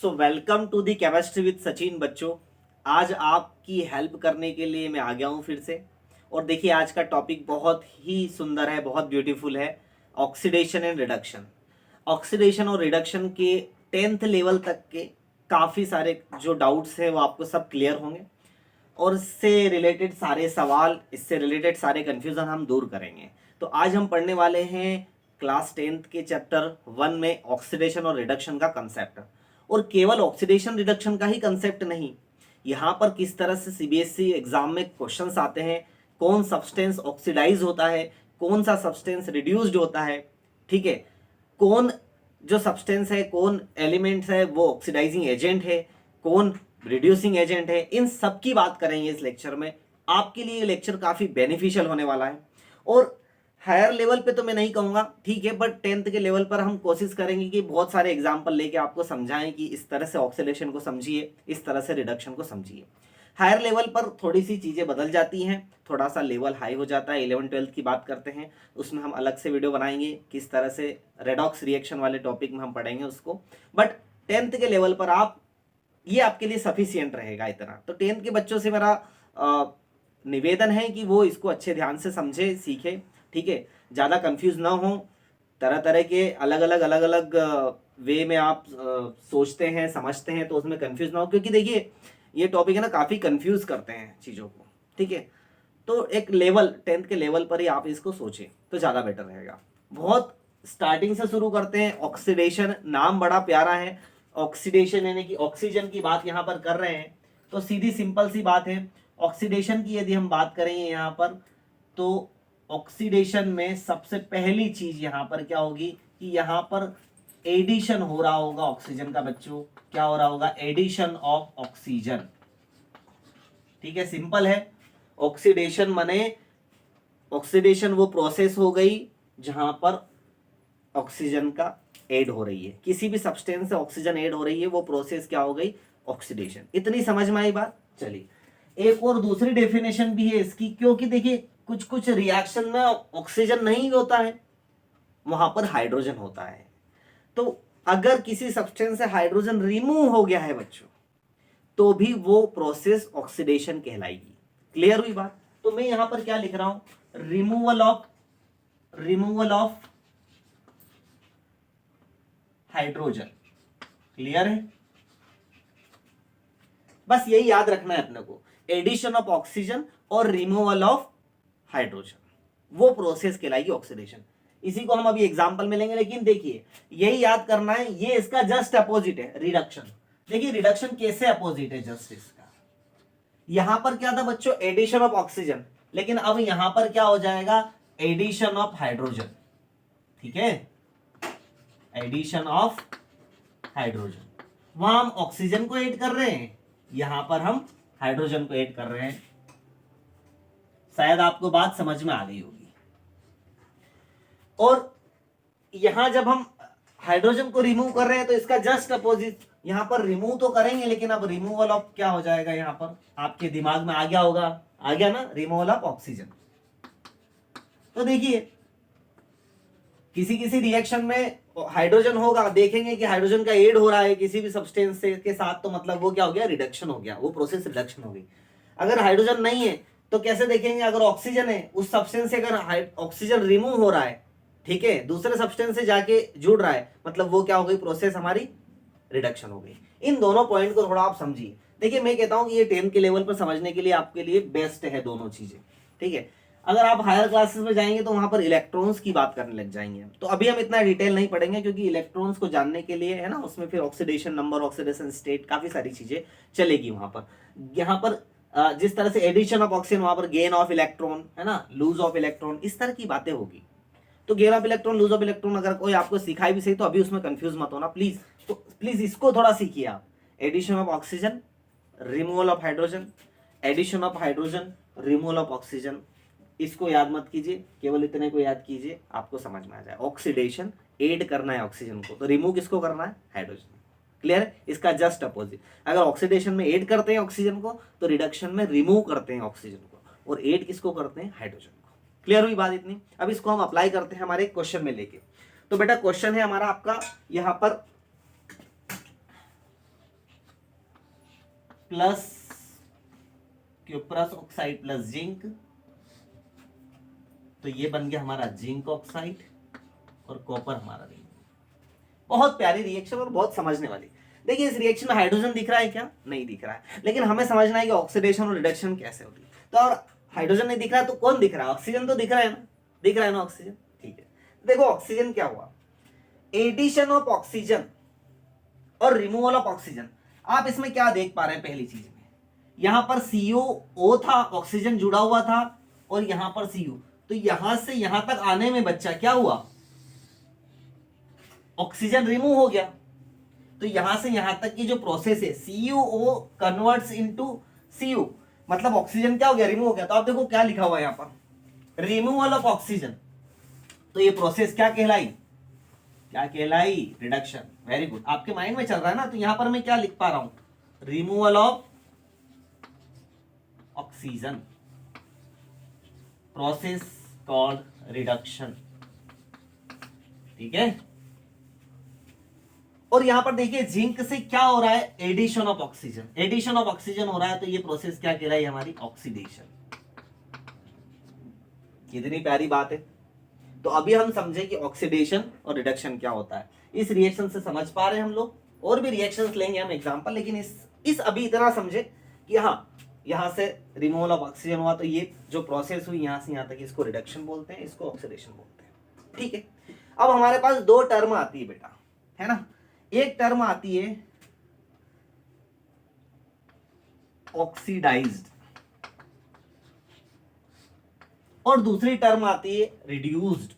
So welcome to the chemistry with Sachin बच्चों। आज आपकी हेल्प करने के लिए मैं आ गया हूँ फिर से। और देखिए आज का टॉपिक बहुत ही सुंदर है, बहुत ब्यूटीफुल है। Oxidation and reduction. ऑक्सीडेशन और रिडक्शन के 10th लेवल तक के काफ़ी सारे जो डाउट्स हैं वो आपको सब क्लियर होंगे, और इससे रिलेटेड सारे सवाल, इससे रिलेटेड सारे कन्फ्यूज़न हम दूर करेंगे। तो आज हम पढ़ने वाले हैं क्लास 10th के चैप्टर 1 में ऑक्सीडेशन और रिडक्शन का कंसेप्ट। और केवल ऑक्सीडेशन रिडक्शन का ही कंसेप्ट नहीं, यहाँ पर किस तरह से सीबीएसई एग्जाम में क्वेश्चंस आते हैं, कौन सब्सटेंस ऑक्सीडाइज होता है, कौन सा सब्सटेंस रिड्यूस्ड होता है, ठीक है, कौन जो सब्सटेंस है, कौन एलिमेंट्स है वो ऑक्सीडाइजिंग एजेंट है, कौन रिड्यूसिंग एजेंट है, इन सब की बात करेंगे इस लेक्चर में। आपके लिए ये लेक्चर काफ़ी बेनिफिशियल होने वाला है। और हायर लेवल पे तो मैं नहीं कहूँगा, ठीक है, बट 10th के लेवल पर हम कोशिश करेंगे कि बहुत सारे एग्जाम्पल लेके आपको समझाएं कि इस तरह से ऑक्सीडेशन को समझिए, इस तरह से रिडक्शन को समझिए। हायर लेवल पर थोड़ी सी चीज़ें बदल जाती हैं, थोड़ा सा लेवल हाई हो जाता है। 11th-12th की बात करते हैं, उसमें हम अलग से वीडियो बनाएंगे, किस तरह से रेडॉक्स रिएक्शन वाले टॉपिक में हम पढ़ेंगे उसको। बट 10th के लेवल पर आप, ये आपके लिए सफिशियंट रहेगा इतना। तो 10th के बच्चों से मेरा निवेदन है कि वो इसको अच्छे ध्यान से समझे, सीखे, ठीक है, ज़्यादा कंफ्यूज ना हो। तरह तरह के अलग अलग वे में आप सोचते हैं, समझते हैं, तो उसमें कंफ्यूज ना हो, क्योंकि देखिए ये टॉपिक है ना, काफ़ी कंफ्यूज करते हैं चीज़ों को, ठीक है। तो एक लेवल 10th के लेवल पर ही आप इसको सोचें तो ज़्यादा बेटर रहेगा। बहुत स्टार्टिंग से शुरू करते हैं। ऑक्सीडेशन, नाम बड़ा प्यारा है, ऑक्सीडेशन यानी कि ऑक्सीजन की बात यहाँ पर कर रहे हैं। तो सीधी सिंपल सी बात है, ऑक्सीडेशन की यदि हम बात करेंगे यहाँ पर, तो ऑक्सीडेशन में सबसे पहली चीज यहाँ पर क्या होगी कि यहाँ पर एडिशन हो रहा होगा ऑक्सीजन का। बच्चों क्या हो रहा होगा? एडिशन ऑफ ऑक्सीजन, ठीक है, सिंपल है। ऑक्सीडेशन माने ऑक्सीडेशन वो प्रोसेस हो गई जहां पर ऑक्सीजन का ऐड हो रही है, किसी भी सब्सटेंस से ऑक्सीजन ऐड हो रही है, वो प्रोसेस क्या हो गई? ऑक्सीडेशन। इतनी समझ में आई बात? चलिए, एक और दूसरी डेफिनेशन भी है इसकी, क्योंकि देखिए कुछ कुछ रिएक्शन में ऑक्सीजन नहीं होता है, वहां पर हाइड्रोजन होता है। तो अगर किसी सब्सटेंस से हाइड्रोजन रिमूव हो गया है बच्चों, तो भी वो प्रोसेस ऑक्सीडेशन कहलाएगी। क्लियर हुई बात? तो मैं यहां पर क्या लिख रहा हूं? Removal of hydrogen. क्लियर है? बस यही याद रखना है अपने को, एडिशन ऑफ ऑक्सीजन और रिमूवल ऑफ हाइड्रोजन, वो प्रोसेस कहलाएगी ऑक्सीडेशन। इसी को हम अभी एग्जांपल में लेंगे, लेकिन देखिए यही याद करना है, ये इसका जस्ट अपोजिट है, रिडक्शन। देखिए रिडक्शन कैसे अपोजिट है जस्ट इसका। यहां पर क्या था बच्चों? एडिशन ऑफ ऑक्सीजन, लेकिन अब यहां पर क्या हो जाएगा? एडिशन ऑफ हाइड्रोजन, ठीक है, एडिशन ऑफ हाइड्रोजन। वहां हम ऑक्सीजन को ऐड कर रहे हैं, यहां पर हम हाइड्रोजन को ऐड कर रहे हैं। शायद आपको बात समझ में आ गई होगी। और यहां जब हम हाइड्रोजन को रिमूव कर रहे हैं, तो इसका जस्ट अपोजिट, यहां पर रिमूव तो करेंगे, लेकिन अब रिमूवल ऑफ क्या हो जाएगा? यहां पर आपके दिमाग में आ गया होगा, आ गया ना, रिमूवल ऑफ ऑक्सीजन। तो देखिए किसी किसी रिएक्शन में हाइड्रोजन होगा, देखेंगे कि हाइड्रोजन का ऐड हो रहा है किसी भी सब्सटेंस से के साथ, तो मतलब वो क्या हो गया? रिडक्शन हो गया, वो प्रोसेस रिडक्शन हो गई। अगर हाइड्रोजन नहीं है तो कैसे देखेंगे? अगर ऑक्सीजन है, उस सब्सटेंस से अगर ऑक्सीजन रिमूव हो रहा है, ठीक है, दूसरे सब्सटेंस से जाके जुड़ रहा है, मतलब वो क्या हो गई? प्रोसेस हमारी रिडक्शन हो गई। इन दोनों पॉइंट को थोड़ा आप समझिए। देखिए मैं कहता हूं कि ये 10th के लेवल पर समझने के लिए आपके लिए बेस्ट है दोनों चीजें, ठीक है। अगर आप हायर क्लासेस में जाएंगे तो वहां पर इलेक्ट्रॉन्स की बात करने लग जाएंगे, तो अभी हम इतना डिटेल नहीं पढ़ेंगे, क्योंकि इलेक्ट्रॉन्स को जानने के लिए है ना, उसमें फिर ऑक्सीडेशन नंबर, ऑक्सीडेशन स्टेट, काफी सारी चीजें चलेगी वहां पर। यहाँ पर जिस तरह से एडिशन ऑफ ऑक्सीजन, वहां पर गेन ऑफ इलेक्ट्रॉन, है ना, लूज ऑफ इलेक्ट्रॉन, इस तरह की बातें होगी। तो gain of electron, lose of electron अगर कोई आपको सिखाई भी सही, तो अभी उसमें कंफ्यूज मत होना प्लीज। तो प्लीज इसको थोड़ा सीखिए आप। Addition of oxygen, removal of hydrogen, addition of hydrogen, removal of oxygen, इसको याद मत कीजिए, केवल इतने को याद कीजिए, आपको समझ में आ जाए। ऑक्सीडेशन, ऐड करना है ऑक्सीजन को, तो रिमूव किसको करना है? हाइड्रोजन। क्लियर है? इसका जस्ट अपोजिट, अगर ऑक्सीडेशन में ऐड करते हैं ऑक्सीजन को, तो रिडक्शन में रिमूव करते हैं ऑक्सीजन को, और ऐड किसको करते हैं? हाइड्रोजन को। क्लियर हुई बात इतनी? अब इसको हम अप्लाई करते हैं हमारे क्वेश्चन में लेके। तो बेटा क्वेश्चन है हमारा आपका यहाँ पर, plus cuprous oxide plus zinc, तो ये बन गया हमारा जिंक ऑक्साइड और कॉपर हमारा रिंग। बहुत प्यारी रिएक्शन और बहुत समझने वाली। देखिए इस रिएक्शन में हाइड्रोजन दिख रहा है क्या? नहीं दिख रहा है, लेकिन हमें समझना है कि ऑक्सीडेशन और रिडक्शन कैसे होती है। तो और हाइड्रोजन नहीं दिख रहा है तो कौन दिख रहा है? ऑक्सीजन तो दिख रहा है ना, दिख रहा है ना ऑक्सीजन। ठीक है, देखो ऑक्सीजन क्या हुआ, एडिशन ऑफ ऑक्सीजन और रिमूवल ऑफ ऑक्सीजन। आप इसमें क्या देख पा रहे हैं? पहली चीज में यहां पर CO था, ऑक्सीजन जुड़ा हुआ था, और यहां पर CO, तो यहां से यहां तक आने में बच्चा क्या हुआ? ऑक्सीजन रिमूव हो गया। तो यहां से यहां तक की जो प्रोसेस है, CuO कन्वर्ट्स इनटू Cu, मतलब ऑक्सीजन क्या हो गया? रिमूव हो गया। तो आप देखो क्या लिखा हुआ है यहां पर, रिमूवल ऑफ ऑक्सीजन। तो ये प्रोसेस क्या कहलाई? क्या कहलाई? रिडक्शन। वेरी गुड, आपके माइंड में चल रहा है ना। तो यहां पर मैं क्या लिख पा रहा हूं? Removal of oxygen, process called reduction. ठीक है, और यहां पर देखिए जिंक से क्या हो रहा है? Addition of oxygen, addition of oxygen हो रहा है। तो ये प्रोसेस क्या कहलाई? हमारी ऑक्सीडेशन। कितनी प्यारी बात है। तो अभी हम समझे कि ऑक्सीडेशन और रिडक्शन क्या होता है। इस रिएक्शन से समझ पा रहे हैं हम लोग, और भी रिएक्शंस लेंगे हम एग्जांपल, लेकिन इस अभी इतना समझे कि हाँ यहां से रिमूवल ऑफ ऑक्सीजन हुआ, तो ये जो प्रोसेस हुई यहां से यहां तक, इसको रिडक्शन बोलते हैं, इसको ऑक्सीडेशन बोलते हैं। ठीक है, अब हमारे पास दो टर्म आती है बेटा, है ना। एक टर्म आती है ऑक्सीडाइज्ड और दूसरी टर्म आती है रिड्यूस्ड।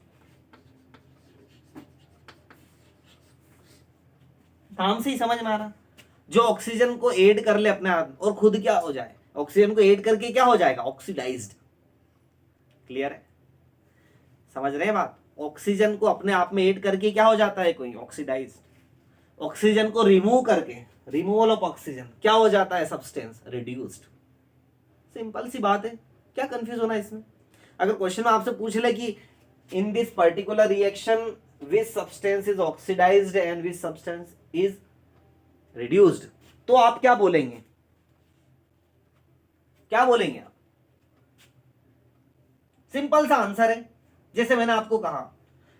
नाम से ही समझ में आ रहा, जो ऑक्सीजन को ऐड कर ले अपने आप और खुद क्या हो जाए? ऑक्सीजन को ऐड करके क्या हो जाएगा? ऑक्सीडाइज्ड। क्लियर है? समझ रहे हैं बात? ऑक्सीजन को अपने आप में ऐड करके क्या हो जाता है कोई? ऑक्सीडाइज्ड। ऑक्सीजन को रिमूव करके, रिमूवल ऑफ ऑक्सीजन, क्या हो जाता है? Substance reduced. सिंपल सी बात है, क्या कंफ्यूज होना है इसमें? अगर क्वेश्चन में आपसे पूछ ले कि in this particular reaction which substance is oxidised and which substance is reduced, तो आप क्या बोलेंगे? क्या बोलेंगे आप? सिंपल सा आंसर है, जैसे मैंने आपको कहा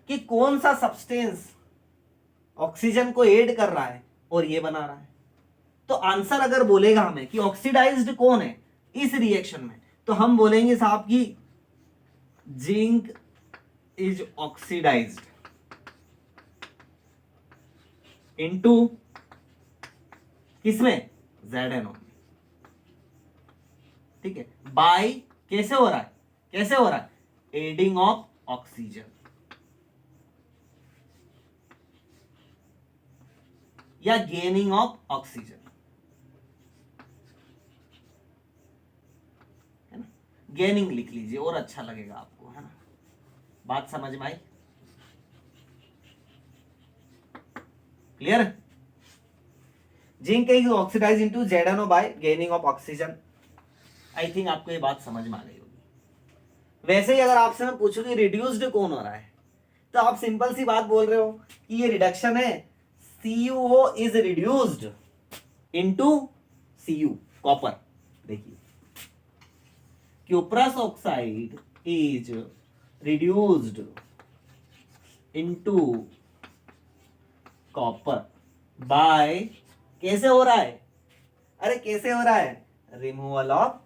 कि कौन सा सब्सटेंस ऑक्सीजन को ऐड कर रहा है और ये बना रहा है। तो आंसर अगर बोलेगा हमें कि ऑक्सीडाइज्ड कौन है इस रिएक्शन में, तो हम बोलेंगे साहब की जिंक इज ऑक्सीडाइज्ड इनटू किसमें? ZnO। ठीक है, बाय कैसे हो रहा है? कैसे हो रहा है? एडिंग ऑफ ऑक्सीजन या गेनिंग ऑफ ऑक्सीजन, है ना। गेनिंग लिख लीजिए और अच्छा लगेगा आपको, है ना। बात समझ में आई? Clear? Zinc is oxidise into ZnO by gaining of oxygen. I think आपको ये बात समझ में आ गई होगी। वैसे ही अगर आपसे मैं पूछूं कि रिड्यूस्ड कौन हो रहा है, तो आप सिंपल सी बात बोल रहे हो कि ये रिडक्शन है, CuO is reduced into Cu, copper. देखिए cuprous oxide is reduced into copper by, कैसे हो रहा है? अरे कैसे हो रहा है? रिमूवल ऑफ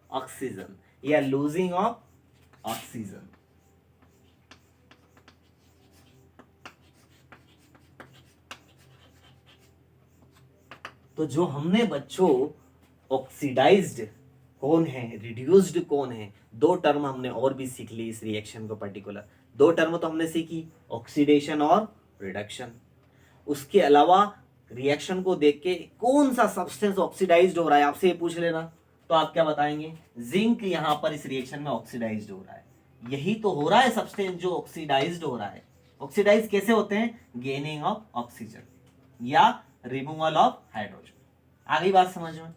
ऑक्सीजन या लूजिंग ऑफ ऑक्सीजन। तो जो हमने बच्चों ऑक्सीडाइज्ड कौन है, रिड्यूस्ड कौन है, दो टर्म हमने और भी सीख ली इस रिएक्शन को पर्टिकुलर। दो टर्म तो हमने सीखी, ऑक्सीडेशन और रिडक्शन। उसके अलावा रिएक्शन को देख के कौन सा सब्सटेंस ऑक्सीडाइज्ड हो रहा है आपसे ये पूछ लेना, तो आप क्या बताएंगे? जिंक यहां पर इस रिएक्शन में ऑक्सीडाइज्ड हो रहा है। यही तो हो रहा है सब्सटेंस जो ऑक्सीडाइज्ड हो रहा है। ऑक्सीडाइज कैसे होते हैं? गेनिंग ऑफ ऑक्सीजन या रिमूवल ऑफ हाइड्रोजन। आ गई बात समझ में?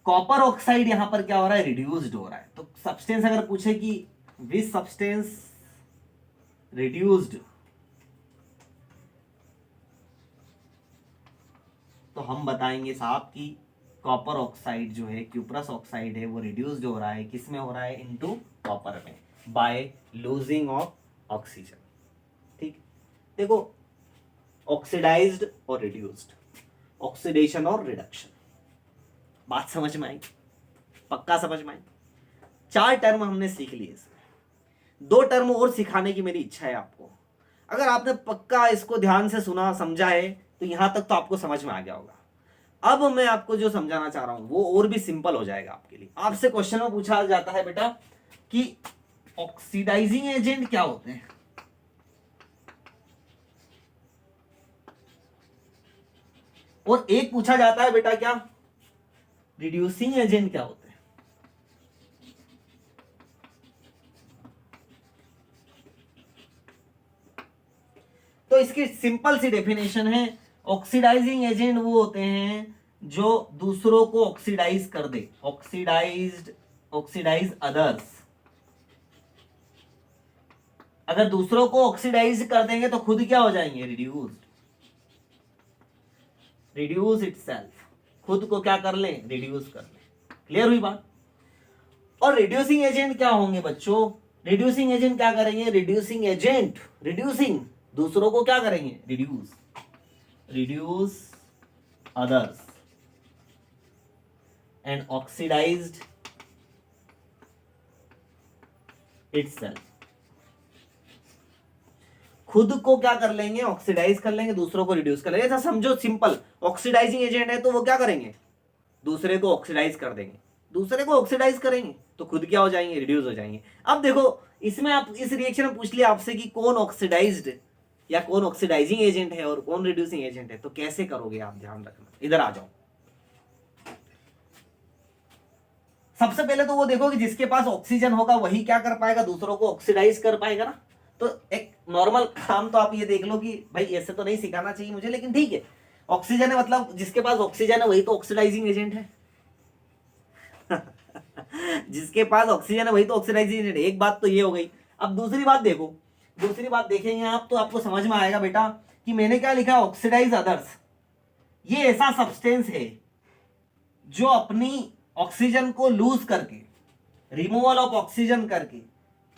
कॉपर ऑक्साइड यहां पर क्या हो रहा है? रिड्यूस्ड हो रहा है। तो सब्सटेंस अगर पूछे कि विच सब्सटेंस रिड्यूस्ड, तो हम बताएंगे साहब कि कॉपर ऑक्साइड जो है, क्यूप्रस ऑक्साइड है, वो रिड्यूस्ड हो रहा है, किस में हो रहा है, इनटू कॉपर में, बाय लूजिंग ऑफ ऑक्सीजन। ठीक, देखो ऑक्सीडाइज्ड और रिड्यूस्ड, ऑक्सीडेशन और रिडक्शन, बात समझ में आई, पक्का समझ में आई। 4 टर्म हमने सीख लिए इसमें, 2 टर्म और सिखाने की मेरी इच्छा है आपको। अगर आपने पक्का इसको ध्यान से सुना समझा है तो यहां तक तो आपको समझ में आ गया होगा। अब मैं आपको जो समझाना चाह रहा हूं वो और भी सिंपल हो जाएगा आपके लिए। आपसे क्वेश्चन में पूछा जाता है बेटा कि ऑक्सीडाइजिंग एजेंट क्या होते हैं, और एक पूछा जाता है बेटा क्या, रिड्यूसिंग एजेंट क्या होते हैं। तो इसकी सिंपल सी डेफिनेशन है, ऑक्सीडाइजिंग एजेंट वो होते हैं जो दूसरों को ऑक्सीडाइज कर दे, ऑक्सीडाइज अदर्स। अगर दूसरों को ऑक्सीडाइज कर देंगे तो खुद क्या हो जाएंगे, रिड्यूस इटसेल्फ, खुद को क्या कर ले, रिड्यूस कर ले। क्लियर हुई बात। और रिड्यूसिंग एजेंट क्या होंगे बच्चों, रिड्यूसिंग एजेंट क्या करेंगे, रिड्यूसिंग दूसरों को क्या करेंगे, reduce others, and oxidised itself, खुद को क्या कर लेंगे, ऑक्सीडाइज कर लेंगे, दूसरों को रिड्यूस कर लेंगे। ऐसा समझो सिंपल, ऑक्सीडाइजिंग एजेंट है तो वो क्या करेंगे, दूसरे को ऑक्सीडाइज कर देंगे, दूसरे को ऑक्सीडाइज करेंगे तो खुद क्या हो जाएंगे, रिड्यूस हो जाएंगे। अब देखो इसमें आप इस रिएक्शन में पूछ लिया आपसे कि कौन ऑक्सीडाइज्ड या कौन ऑक्सीडाइजिंग एजेंट है और कौन रिड्यूसिंग एजेंट है, तो कैसे करोगे आप, ध्यान रखना। इधर आ जाओ। सबसे पहले तो वो देखो कि जिसके पास ऑक्सीजन होगा वही क्या कर पाएगा, दूसरों को ऑक्सीडाइज कर पाएगा ना। तो एक नॉर्मल काम तो आप ये देख लो कि भाई ऐसे तो नहीं सिखाना चाहिए मुझे, लेकिन ठीक है, ऑक्सीजन है मतलब जिसके पास ऑक्सीजन है वही तो ऑक्सीडाइजिंग एजेंट है। जिसके पास ऑक्सीजन है वही तो ऑक्सीडाइजिंग एजेंट है। एक बात तो ये हो गई। अब दूसरी बात देखो, दूसरी बात देखेंगे आप तो आपको समझ में आएगा बेटा कि मैंने क्या लिखा, ऑक्सीडाइज अदर्स। ये ऐसा सब्सटेंस है जो अपनी ऑक्सीजन को लूज करके, रिमूवल ऑफ ऑक्सीजन करके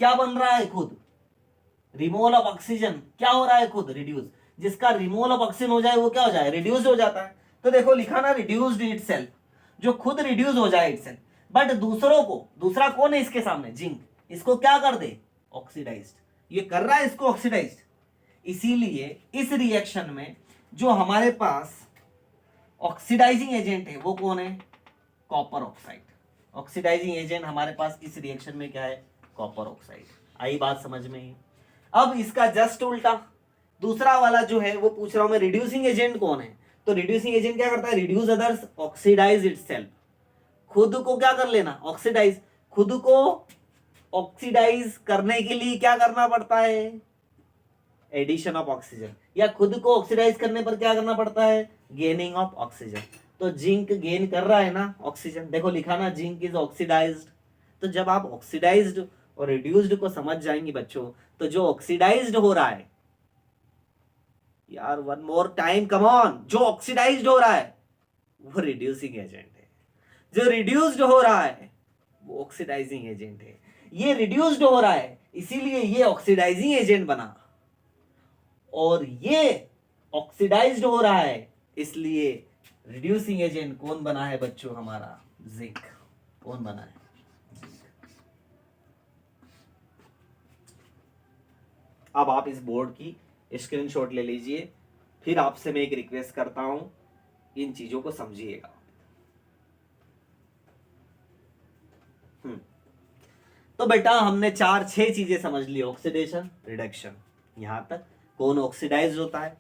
क्या बन रहा है, खुद रिमूवल ऑफ ऑक्सीजन क्या हो रहा है, खुद रिड्यूस। जिसका रिमूवल ऑफ ऑक्सीजन हो जाए वो क्या हो जाए, रिड्यूस हो जाता है। तो देखो लिखा ना, रिड्यूस्ड इटसेल्फ, जो खुद रिड्यूस हो जाए इटसेल्फ, बट दूसरों को, दूसरा कौन है इसके सामने, जिंक, इसको क्या कर दे, ऑक्सीडाइज्ड। ये कर रहा है इसको ऑक्सीडाइज्ड। इसीलिए इस रिएक्शन में जो हमारे पास ऑक्सीडाइजिंग एजेंट है वो कौन है, कॉपर ऑक्साइड। ऑक्सीडाइजिंग एजेंट हमारे पास इस रिएक्शन में क्या है, कॉपर ऑक्साइड। आई बात समझ में ही। अब इसका जस्ट उल्टा दूसरा वाला जो है वो पूछ रहा हूं मैं, रिड्यूसिंग एजेंट कौन है। तो रिड्यूसिंग एजेंट क्या करता है, रिड्यूस अदर्स, ऑक्सीडाइज इटसेल्फ, खुद को क्या कर लेना, ऑक्सीडाइज। खुद को ऑक्सीडाइज करने के लिए क्या करना पड़ता है, एडिशन ऑफ ऑक्सीजन, या खुद को ऑक्सीडाइज करने पर क्या करना पड़ता है, गेनिंग ऑफ ऑक्सीजन। तो जिंक गेन कर रहा है ना ऑक्सीजन, देखो लिखा ना, जिंक इज ऑक्सीडाइज्ड। तो जब आप ऑक्सीडाइज्ड और रिड्यूस्ड को समझ जाएंगे बच्चों, तो जो ऑक्सीडाइज्ड हो रहा है, यार one more time come on, जो ऑक्सीडाइज्ड हो रहा है वो रिड्यूसिंग एजेंट है, जो रिड्यूस्ड हो रहा है वो ऑक्सीडाइजिंग एजेंट है। ये रिड्यूस्ड हो रहा है इसीलिए ये ऑक्सीडाइजिंग एजेंट बना, और ये ऑक्सीडाइज्ड हो रहा है इसलिए रिड्यूसिंग एजेंट कौन बना है बच्चों, हमारा जिंक। कौन बना है, अब आप इस बोर्ड की स्क्रीनशॉट ले लीजिए। फिर आपसे मैं एक रिक्वेस्ट करता हूं, इन चीजों को समझिएगा। तो बेटा हमने 4-6 चीजें समझ ली, ऑक्सीडेशन, रिडक्शन, यहां तक। कौन ऑक्सीडाइज्ड होता है,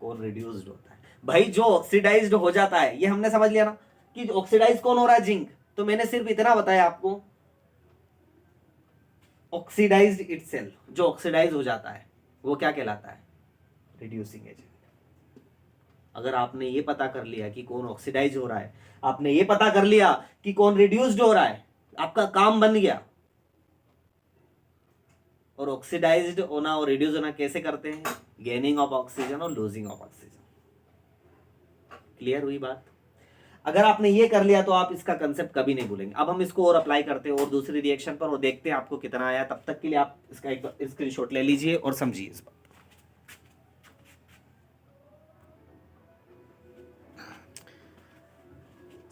कौन रिड्यूस्ड होता है। भाई जो ऑक्सीडाइज्ड हो जाता है ये हमने समझ लिया ना कि ऑक्सीडाइज कौन हो रहा है, जिंक। तो मैंने सिर्फ इतना बताया आपको, ऑक्सीडाइज्ड इटसेल्फ, जो ऑक्सीडाइज हो जाता है वो क्या कहलाता है, रिड्यूसिंग एजेंट। अगर आपने ये पता कर लिया कि कौन ऑक्सीडाइज हो रहा है, आपने ये पता कर लिया कि कौन रिड्यूस्ड हो रहा है, आपका काम बन गया। और ऑक्सीडाइज्ड होना और रिड्यूस होना कैसे करते हैं, गेनिंग ऑफ ऑक्सीजन और लूजिंग ऑफ ऑक्सीजन। क्लियर हुई बात। अगर आपने ये कर लिया तो आप इसका कंसेप्ट कभी नहीं भूलेंगे। अब हम इसको और अप्लाई करते हैं और दूसरी रिएक्शन पर और देखते हैं आपको कितना आया। तब तक के लिए आप इसका एक स्क्रीनशॉट ले लीजिए और समझिए इस बात।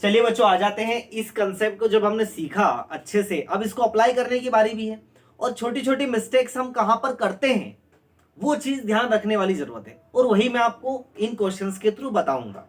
चलिए बच्चों, आ जाते हैं इस कंसेप्ट को। जब हमने सीखा अच्छे से, अब इसको अप्लाई करने की बारी भी है। और छोटी छोटी मिस्टेक्स हम कहां पर करते हैं वो चीज ध्यान रखने वाली जरूरत है, और वही मैं आपको इन क्वेश्चंस के थ्रू बताऊंगा।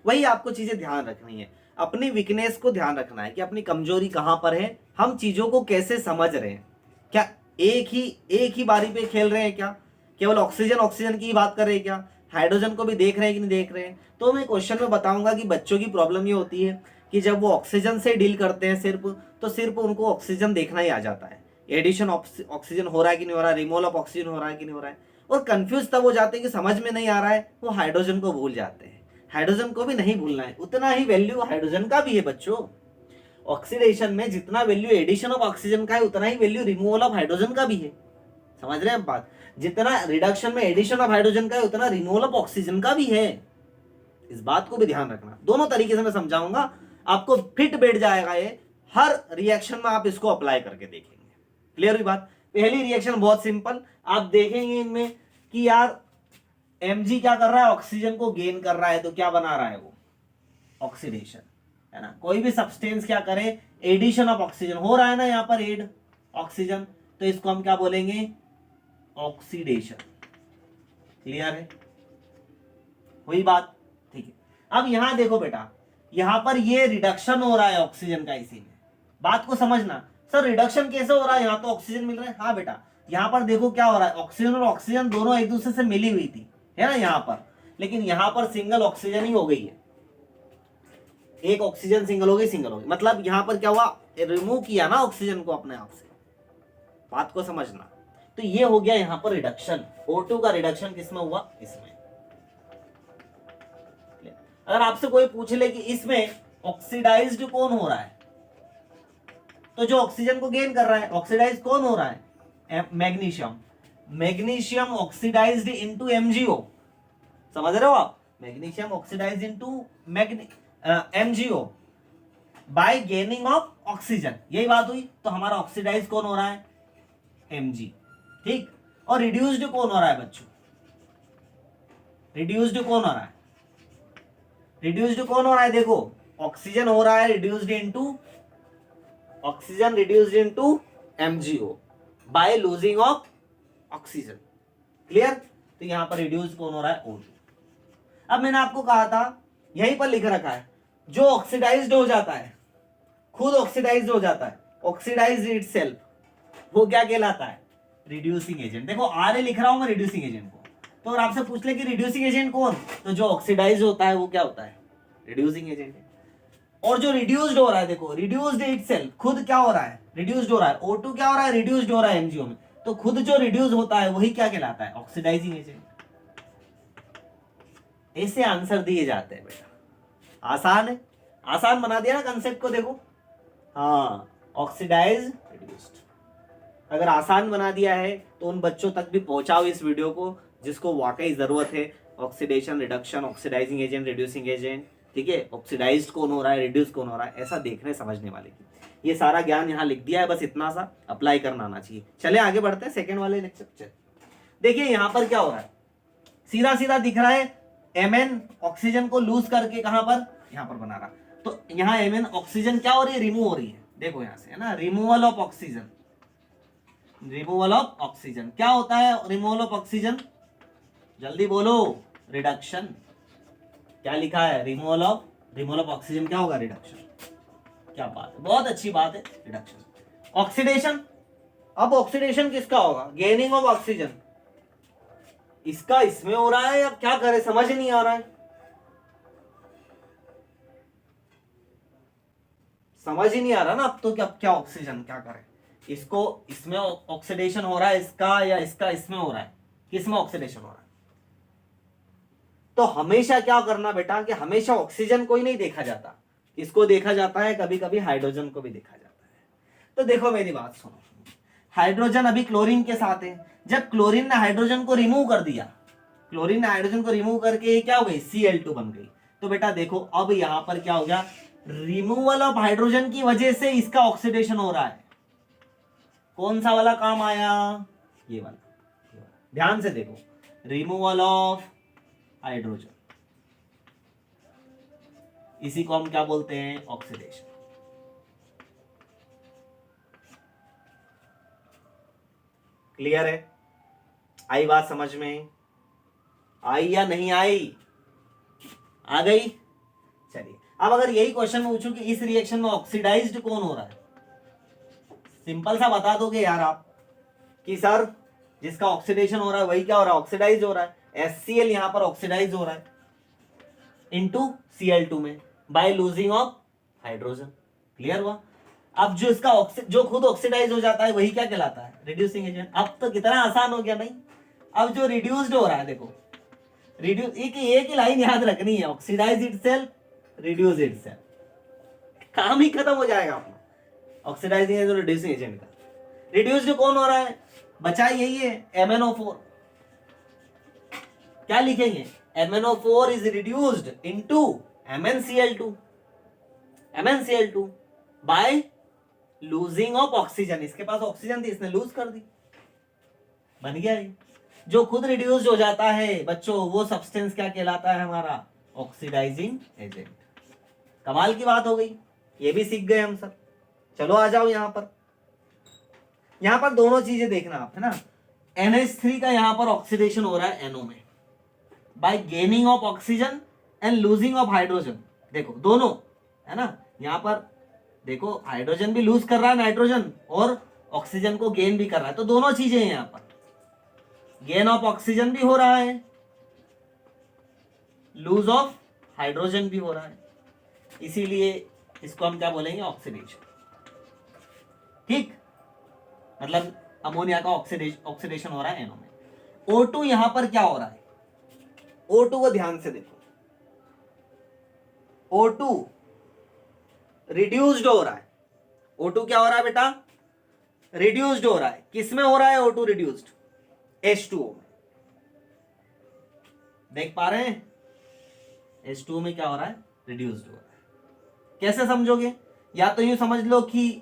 वही आपको चीजें ध्यान रखनी है, अपनी वीकनेस को ध्यान रखना है कि अपनी कमजोरी कहां पर है, हम चीजों को कैसे समझ रहे हैं। क्या एक ही बारी पे खेल रहे हैं, क्या केवल ऑक्सीजन की ही बात कर रहे हैं, क्या हाइड्रोजन को भी देख रहे हैं कि नहीं देख रहे हैं। तो मैं क्वेश्चन में बताऊंगा कि बच्चों की प्रॉब्लम ये होती है कि जब वो ऑक्सीजन से डील करते हैं सिर्फ उनको ऑक्सीजन देखना ही आ जाता है। एडिशन ऑक्सीजन हो रहा है कि नहीं हो रहा है, रिमूवल ऑफ ऑक्सीजन हो रहा है कि नहीं हो रहा है, और कंफ्यूज तब हो जाते हैं कि समझ में नहीं आ रहा है, वो हाइड्रोजन को भूल जाते हैं। हाइड्रोजन को भी नहीं भूलना है, उतना ही वैल्यू हाइड्रोजन का भी है बच्चों। ऑक्सीडेशन में जितना वैल्यू एडिशन ऑफ ऑक्सीजन का है उतना ही वैल्यू रिमूवल ऑफ हाइड्रोजन का भी है। समझ रहे हैं बात? जितना रिडक्शन में एडिशन ऑफ हाइड्रोजन का है उतना रिमूवल ऑफ ऑक्सीजन का भी है। इस बात को भी ध्यान रखना। दोनों तरीके से मैं समझाऊंगा, आपको फिट बैठ जाएगा ये। हर रिएक्शन में आप इसको अप्लाई करके देखेंगे। क्लियर हुई बात? पहली रिएक्शन बहुत सिंपल, आप देखेंगे इनमें कि यार Mg क्या कर रहा है, ऑक्सीजन को गेन कर रहा है, तो क्या बना रहा है वो, ऑक्सीडेशन, है ना। कोई भी सब्सटेंस क्या करे, एडिशन ऑफ ऑक्सीजन हो रहा है ना, यहां पर एड ऑक्सीजन, तो इसको हम क्या बोलेंगे, ऑक्सीडेशन। क्लियर है? वही बात, ठीक है। अब यहां देखो बेटा, यहां पर ये रिडक्शन हो रहा है ऑक्सीजन का, इसी में बात को समझना। सर रिडक्शन कैसे हो रहा है, यहां तो ऑक्सीजन मिल रहा है। हाँ बेटा, यहां पर देखो क्या हो रहा है, ऑक्सीजन और ऑक्सीजन दोनों एक दूसरे से मिली हुई थी, है ना यहां पर, लेकिन यहां पर सिंगल ऑक्सीजन ही हो गई है। एक ऑक्सीजन सिंगल हो गई, मतलब यहां पर क्या हुआ, रिमूव किया ना ऑक्सीजन को अपने आप से। बात को समझना। तो ये हो गया यहां पर रिडक्शन। O2 का रिडक्शन किसमें हुआ, इसमें। अगर आपसे कोई पूछ ले कि इसमें ऑक्सीडाइज्ड कौन हो रहा है, तो जो ऑक्सीजन को गेन कर रहा है, ऑक्सीडाइज कौन हो रहा है, मैग्नीशियम ऑक्सीडाइज्ड इनटू MgO। समझ रहे हो आप, magnesium oxidised into MgO by gaining of oxygen. यही बात हुई। तो हमारा ऑक्सीडाइज कौन हो रहा है, Mg, ठीक। और रिड्यूस्ड कौन हो रहा है बच्चों, रिड्यूस्ड कौन हो रहा है, रिड्यूस्ड कौन हो रहा है, देखो ऑक्सीजन हो रहा है reduced into MgO bye losing of oxygen. Clear? तो यहां पर रिड्यूस कौन हो रहा है, O2। अब मैंने आपको कहा था, यहीं पर लिख रखा है, जो ऑक्सीडाइज्ड हो जाता है, खुद ऑक्सीडाइज्ड हो जाता है, ऑक्सीडाइज्ड इटसेल्फ, वो क्या कहलाता है, रिड्यूसिंग एजेंट। देखो आर लिख रहा हूं मैं रिड्यूसिंग एजेंट को। तो अगर आपसे पूछ ले कि रिड्यूसिंग एजेंट कौन, तो जो ऑक्सीडाइज होता है वो क्या होता है, रिड्यूसिंग एजेंट है। और जो रिड्यूस्ड हो रहा है, देखो रिड्यूस्ड इटसेल्फ, खुद क्या हो रहा है, रिड्यूस्ड हो रहा है। O2 क्या हो रहा है, रिड्यूस्ड हो रहा है MgO में, तो खुद जो रिड्यूस होता है वही क्या कहलाता है, ऑक्सीडाइजिंग एजेंट। ऐसे आंसर दिए जाते हैं बेटा। आसान है, आसान बना दिया ना कंसेप्ट को। देखो हाँ, ऑक्सीडाइज रिड्यूस्ड। अगर आसान बना दिया है तो उन बच्चों तक भी पहुंचाओ इस वीडियो को जिसको वाकई जरूरत है। Oxidation, reduction, oxidising agent, reducing agent, ठीक है। ऑक्सीडाइज्ड कौन हो रहा है, रिड्यूस कौन हो रहा है, ऐसा देखने समझने वाले की। ये सारा ज्ञान यहाँ लिख दिया है, बस इतना सा अप्लाई करना आना चाहिए। चले आगे बढ़ते हैं सेकंड वाले लेक्चर। देखिए यहाँ पर क्या हो रहा है, सीधा सीधा दिख रहा है Mn ऑक्सीजन को लूज करके कहां पर, यहां पर बना रहा। तो यहाँ Mn ऑक्सीजन क्या हो रही है, रिमूव हो रही है। देखो यहां से, है ना, removal of oxygen. Removal of oxygen क्या होता है, रिमूवल ऑफ ऑक्सीजन, जल्दी बोलो, रिडक्शन। क्या लिखा है, रिमूवल ऑफ ऑक्सीजन क्या होगा, रिडक्शन। क्या बात है, बहुत अच्छी बात है, रिडक्शन। ऑक्सीडेशन, अब ऑक्सीडेशन किसका होगा, गेनिंग ऑफ ऑक्सीजन। इसका इसमें हो रहा है या क्या करे, समझ नहीं आ रहा है, समझ ही नहीं आ रहा ना अब तो। क्या ऑक्सीजन क्या करे, इसको इसमें ऑक्सीडेशन हो रहा है इसका, या इसका इसमें हो रहा है, किसमें ऑक्सीडेशन हो रहा है। तो हमेशा क्या करना बेटा, कि हमेशा ऑक्सीजन को ही नहीं देखा जाता, इसको देखा जाता है, कभी कभी हाइड्रोजन को भी देखा जाता है। तो देखो मेरी बात सुनो, हाइड्रोजन अभी क्लोरीन के साथ है। जब क्लोरीन ने हाइड्रोजन को रिमूव कर दिया, क्लोरीन ने हाइड्रोजन को रिमूव करके क्या हो गई, Cl2 बन गई। तो बेटा देखो अब यहां पर क्या हो गया, रिमूवल ऑफ हाइड्रोजन की वजह से इसका ऑक्सीडेशन हो रहा है। कौन सा वाला काम आया, ये वाला, ध्यान से देखो, रिमूवल ऑफ हाइड्रोजन, इसी को हम क्या बोलते हैं, ऑक्सीडेशन। क्लियर है, आई बात समझ में, आई या नहीं आई, आ गई। चलिए अब अगर यही क्वेश्चन मैं पूछूं कि इस रिएक्शन में ऑक्सीडाइज्ड कौन हो रहा है, सिंपल सा बता दोगे यार आप कि सर जिसका ऑक्सीडेशन हो रहा है वही क्या हो रहा है, ऑक्सीडाइज हो रहा है। HCl यहां पर ऑक्सीडाइज हो रहा है इनटू Cl2 में bye losing of hydrogen. Clear हुआ। अब जो इसका जो खुद ऑक्सीडाइज हो जाता है वही क्या कहलाता है, रिड्यूसिंग एजेंट। अब तो कितना आसान हो गया नहीं। अब जो रिड्यूस्ड हो रहा है देखो, रिड्यूस एक ही लाइन याद रखनी है, ऑक्सीडाइज इटसेल्फ, रिड्यूस इटसेल्फ, काम ही खत्म हो जाएगा अपना। ऑक्सीडाइजिंग एजेंट, रिड्यूसिंग एजेंट का रिड्यूस्ड कौन हो रहा है, बचा यही है MnO4। क्या लिखेंगे, MnO4 is reduced into MnCl2 bye losing of oxygen. इसके पास ऑक्सीजन थी, इसने लूज कर दी, बन गया ये। जो खुद रिड्यूस्ड हो जाता है बच्चों वो सब्सटेंस क्या कहलाता है हमारा, ऑक्सीडाइजिंग एजेंट। कमाल की बात हो गई, ये भी सीख गए हम सब। चलो आ जाओ यहां पर दोनों चीजें देखना आप, है ना। NH3 का यहां पर ऑक्सीडेशन हो रहा है NO में bye gaining of oxygen and losing of hydrogen. देखो दोनों, है ना, यहां पर देखो हाइड्रोजन भी लूज कर रहा है नाइट्रोजन, और ऑक्सीजन को गेन भी कर रहा है। तो दोनों चीजें हैं यहां पर, गेन ऑफ ऑक्सीजन भी हो रहा है, लूज ऑफ हाइड्रोजन भी हो रहा है, इसीलिए इसको हम क्या बोलेंगे, ऑक्सीडेशन। ठीक, मतलब अमोनिया का ऑक्सीडेशन हो रहा है NO में। O2 यहां पर क्या हो रहा है, O2 को ध्यान से देखो, O2 रिड्यूस्ड हो रहा है। O2 क्या हो रहा है बेटा, रिड्यूस्ड हो रहा है। किस में हो रहा है O2 रिड्यूस्ड, H2O में। देख पा रहे हैं, H2O में क्या हो रहा है, रिड्यूस्ड हो रहा है। कैसे समझोगे, या तो यूं समझ लो कि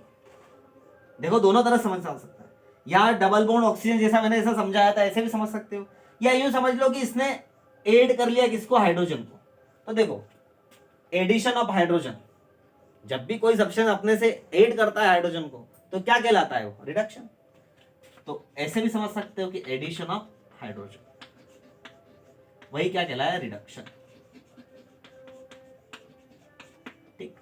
देखो दोनों तरह समझ सकता है, या डबल बॉन्ड ऑक्सीजन जैसा मैंने ऐसा समझाया था ऐसे भी समझ सकते हो, या यूं समझ लो कि इसने ऐड कर लिया किसको, हाइड्रोजन को। तो देखो एडिशन ऑफ हाइड्रोजन, जब भी कोई सब्सटेंस अपने से ऐड करता है हाइड्रोजन को तो क्या कहलाता है वो, रिडक्शन। तो ऐसे भी समझ सकते हो कि एडिशन ऑफ हाइड्रोजन, वही क्या कहलाया, रिडक्शन। ठीक,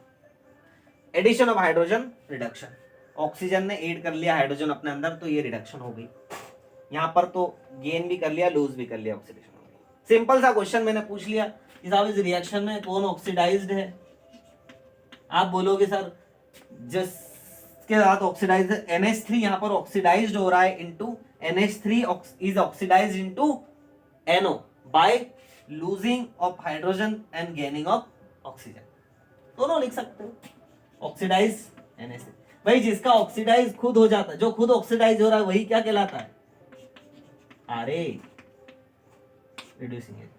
addition of hydrogen, reduction. Oxygen ने ऐड कर लिया हाइड्रोजन अपने अंदर तो ये रिडक्शन हो गई। यहां पर तो गेन भी कर लिया, लूज भी कर लिया, ऑक्सीडेशन हो गई। सिंपल सा क्वेश्चन मैंने पूछ लिया कि साहब इस रिएक्शन में कौन ऑक्सीडाइज्ड है। आप बोलोगे सर जिसके साथ ऑक्सीडाइज NH3 यहां पर ऑक्सीडाइज्ड हो रहा है into NH3 is oxidised into NO by losing of hydrogen and gaining of oxygen, दोनों लिख सकते हो। ऑक्सीडाइज NH3, भाई जिसका ऑक्सीडाइज खुद हो जाता है, जो खुद ऑक्सीडाइज हो रहा है वही क्या कहलाता है, अरे रिड्यूसिंग एजेंट।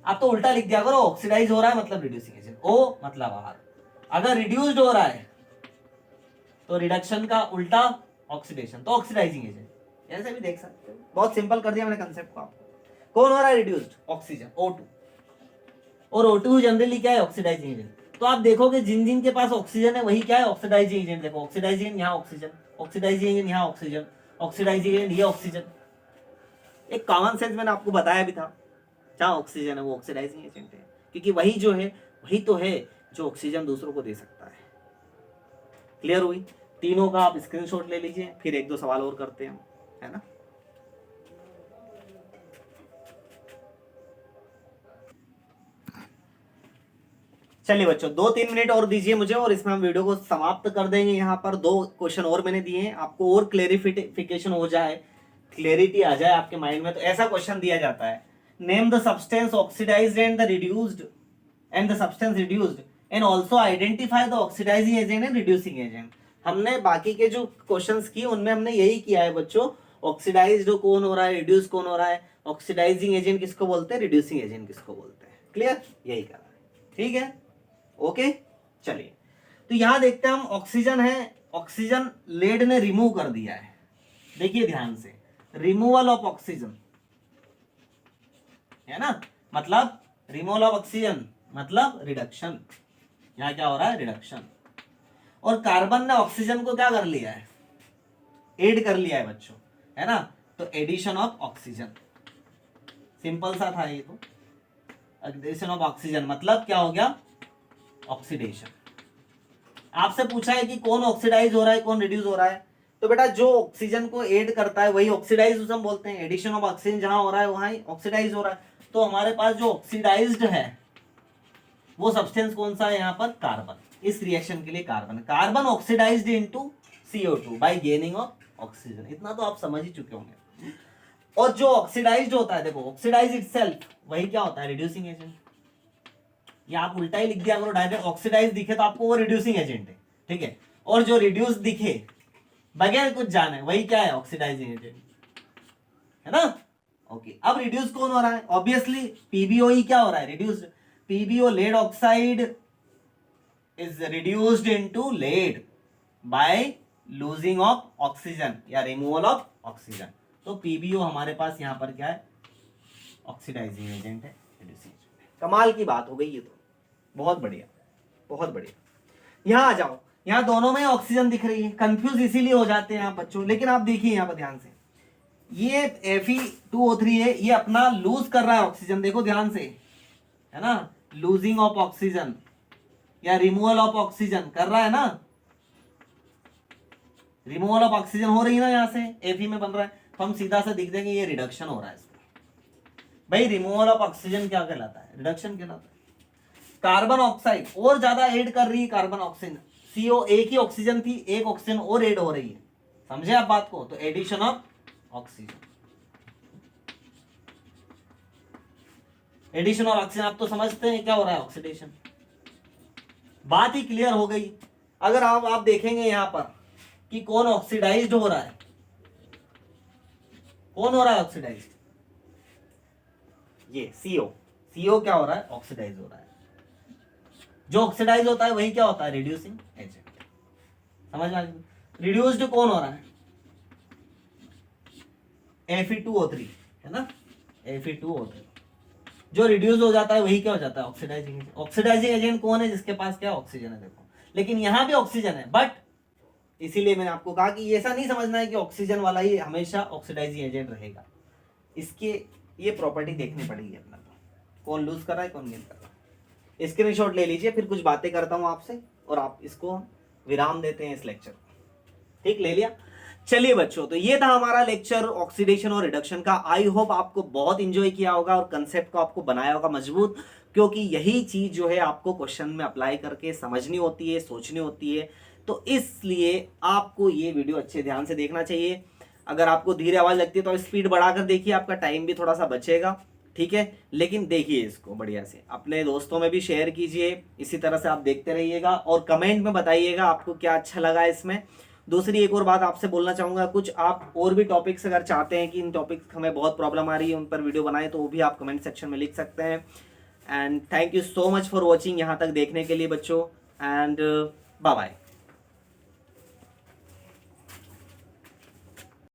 आप तो उल्टा लिख दिया करो, ऑक्सीडाइज हो रहा है मतलब रिड्यूसिंग एजेंट, O मतलब R। अगर रिड्यूस्ड हो रहा है तो रिडक्शन का उल्टा ऑक्सीडेशन, तो ऑक्सीडाइजिंग एजेंट, ऐसे भी देख सकते हो। बहुत सिंपल कर दिया मैंने कंसेप्ट को आपको। कौन हो रहा है रिड्यूस्ड, ऑक्सीजन, O2। और O2 जनरली क्या है, ऑक्सीडाइजिंग एजेंट। तो आप देखोगे जिन जिन के पास ऑक्सीजन है वही क्या है, ऑक्सीडाइजिंग एजेंट। देखो ऑक्सीडाइजिंग एजेंट यहाँ ऑक्सीजन, ऑक्सीडाइजिंग एजेंट यहाँ ऑक्सीजन, ऑक्सीडाइजिंग एजेंट ये ऑक्सीजन। एक कॉमन सेंस मैंने आपको बताया भी था, जहाँ ऑक्सीजन है वो ऑक्सीडाइजिंग एजेंट है, क्योंकि वही जो है वही तो है जो ऑक्सीजन दूसरों को दे सकता है। क्लियर हुई, तीनों का आप स्क्रीनशॉट ले लीजिए, फिर एक दो सवाल और करते हैं, है ना। चलिए बच्चों 2-3 मिनट और दीजिए मुझे, और इसमें हम वीडियो को समाप्त कर देंगे। यहाँ पर 2 क्वेश्चन और मैंने दिए हैं, आपको और क्लेरिफिकेशन हो जाए, क्लेरिटी आ जाए आपके माइंड में। तो ऐसा क्वेश्चन दिया जाता है, name the substance oxidised and the reduced and the substance reduced and also identify the oxidising agent and reducing agent. हमने बाकी के जो क्वेश्चंस किए उनमें हमने यही किया है बच्चों, ऑक्सीडाइज्ड कौन हो रहा है, रिड्यूस कौन हो रहा है, ऑक्सीडाइजिंग एजेंट किसको बोलते हैं, रिड्यूसिंग एजेंट किसको बोलते हैं। क्लियर, यही कर रहा है, ठीक है, ओके। चलिए, तो यहां देखते हैं हम, ऑक्सीजन है, ऑक्सीजन लेड ने रिमूव कर दिया है। देखिए ध्यान से, रिमूवल ऑफ ऑक्सीजन है ना, मतलब रिमूवल ऑफ ऑक्सीजन मतलब रिडक्शन। यहां क्या हो रहा है, रिडक्शन। और कार्बन ने ऑक्सीजन को क्या कर लिया है, एड कर लिया है बच्चों, है ना, तो एडिशन ऑफ ऑक्सीजन, सिंपल सा था ये। तो एडिशन ऑफ ऑक्सीजन मतलब क्या हो गया, ऑक्सीडेशन। आपसे पूछा है कि कौन ऑक्सीडाइज हो रहा है, कौन रिड्यूस हो रहा है, तो बेटा जो ऑक्सीजन को ऐड करता है वही ऑक्सीडाइज हम बोलते हैं। एडिशन ऑफ ऑक्सीजन जहां हो रहा है वहां ऑक्सीडाइज हो रहा है। तो हमारे पास जो ऑक्सीडाइज्ड है वो सब्सटेंस कौन सा है यहाँ पर, कार्बन। इस रिएक्शन के लिए carbon, carbon oxidised into CO2 by gaining of oxygen. इतना तो आप समझ ही चुके होंगे। और जो ऑक्सीडाइज्ड होता है, देखो ऑक्सीडाइज इटसेल्फ वही क्या होता है, रिड्यूसिंग एजेंट। या आप उल्टा ही लिख दिया करो, डायरेक्ट ऑक्सीडाइज दिखे तो आपको वो रिड्यूसिंग एजेंट है, ठीक है। और जो रिड्यूस दिखे बगैर कुछ जाने वही क्या है, ऑक्सीडाइजिंग एजेंट, है ना। ओके, अब रिड्यूस कौन हो रहा है, ऑब्वियसली PbO ही क्या हो रहा है, reduced. PbO lead oxide is reduced into lead by losing of oxygen या रिमूवल ऑफ ऑक्सीजन। तो PbO हमारे पास यहां पर क्या है, ऑक्सीडाइजिंग एजेंट है, रिड्यूसिंग एजेंट है। कमाल की बात हो गई ये तो, बहुत बढ़िया, बहुत बढ़िया। यहां आ जाओ, यहां दोनों में ऑक्सीजन दिख रही है, कंफ्यूज इसीलिए हो जाते हैं आप बच्चों। लेकिन आप देखिए यहां पर ध्यान से, ये Fe2O3 है, ये अपना लूज कर रहा है ऑक्सीजन, देखो ध्यान से, है ना, लूजिंग ऑफ ऑक्सीजन या रिमूवल ऑफ ऑक्सीजन कर रहा है ना, रिमूवल ऑफ ऑक्सीजन हो रही है ना, यहां से Fe में बन रहा है, तो हम सीधा से दिख देंगे ये रिडक्शन हो रहा है इसमें। भाई रिमूवल ऑफ ऑक्सीजन क्या कहलाता है, रिडक्शन कहलाता है। कार्बन ऑक्साइड और ज्यादा ऐड कर रही है, कार्बन ऑक्सीजन, CO एक ही ऑक्सीजन थी, एक ऑक्सीजन और ऐड हो रही है, समझे आप बात को, तो addition of oxygen, addition of oxygen. आप तो समझते हैं क्या हो रहा है, ऑक्सीडेशन। बात ही क्लियर हो गई। अगर आप देखेंगे यहां पर कि कौन ऑक्सीडाइज्ड हो रहा है, कौन हो रहा है ऑक्सीडाइज्ड, ये CO क्या हो रहा है, ऑक्सीडाइज हो रहा है। जो ऑक्सीडाइज होता है वही क्या होता है, रिड्यूसिंग एजेंट। समझ में, रिड्यूस्ड कौन हो रहा है, Fe2O3, है ना, Fe2O3। जो रिड्यूस हो जाता है वही क्या हो जाता है, ऑक्सीडाइजिंग एजेंट। ऑक्सीडाइजिंग एजेंट कौन है, जिसके पास क्या ऑक्सीजन है, देखो। लेकिन यहां भी ऑक्सीजन है, बट इसीलिए मैंने आपको कहा कि ऐसा नहीं समझना है कि ऑक्सीजन वाला ही हमेशा ऑक्सीडाइजिंग एजेंट रहेगा। इसके ये प्रॉपर्टी देखनी पड़ेगी अपना को, कौन लूज कर रहा है, कौन गेन कर रहा है। स्क्रीनशॉट ले लीजिए, फिर कुछ बातें करता हूं आपसे और आप इसको विराम देते हैं इस लेक्चर को, ठीक, ले लिया। चलिए बच्चों, तो ये था हमारा लेक्चर ऑक्सीडेशन और रिडक्शन का। आई होप आपको बहुत इंजॉय किया होगा और कंसेप्ट को आपको बनाया होगा मजबूत, क्योंकि यही चीज जो है आपको क्वेश्चन में अप्लाई करके समझनी होती है, सोचनी होती है। तो इसलिए आपको ये वीडियो अच्छे ध्यान से देखना चाहिए। अगर आपको धीरे आवाज लगती है तो स्पीड बढ़ाकर देखिए, आपका टाइम भी थोड़ा सा बचेगा, ठीक है। लेकिन देखिए इसको बढ़िया से, अपने दोस्तों में भी शेयर कीजिए, इसी तरह से आप देखते रहिएगा और कमेंट में बताइएगा आपको क्या अच्छा लगा इसमें। दूसरी एक और बात आपसे बोलना चाहूंगा, कुछ आप और भी टॉपिक्स अगर चाहते हैं कि इन टॉपिक्स हमें बहुत प्रॉब्लम आ रही है, उन पर वीडियो बनाएं, तो वो भी आप कमेंट सेक्शन में लिख सकते हैं। And thank you so much for watching, यहाँ तक देखने के लिए बच्चों, एंड बाय बाय।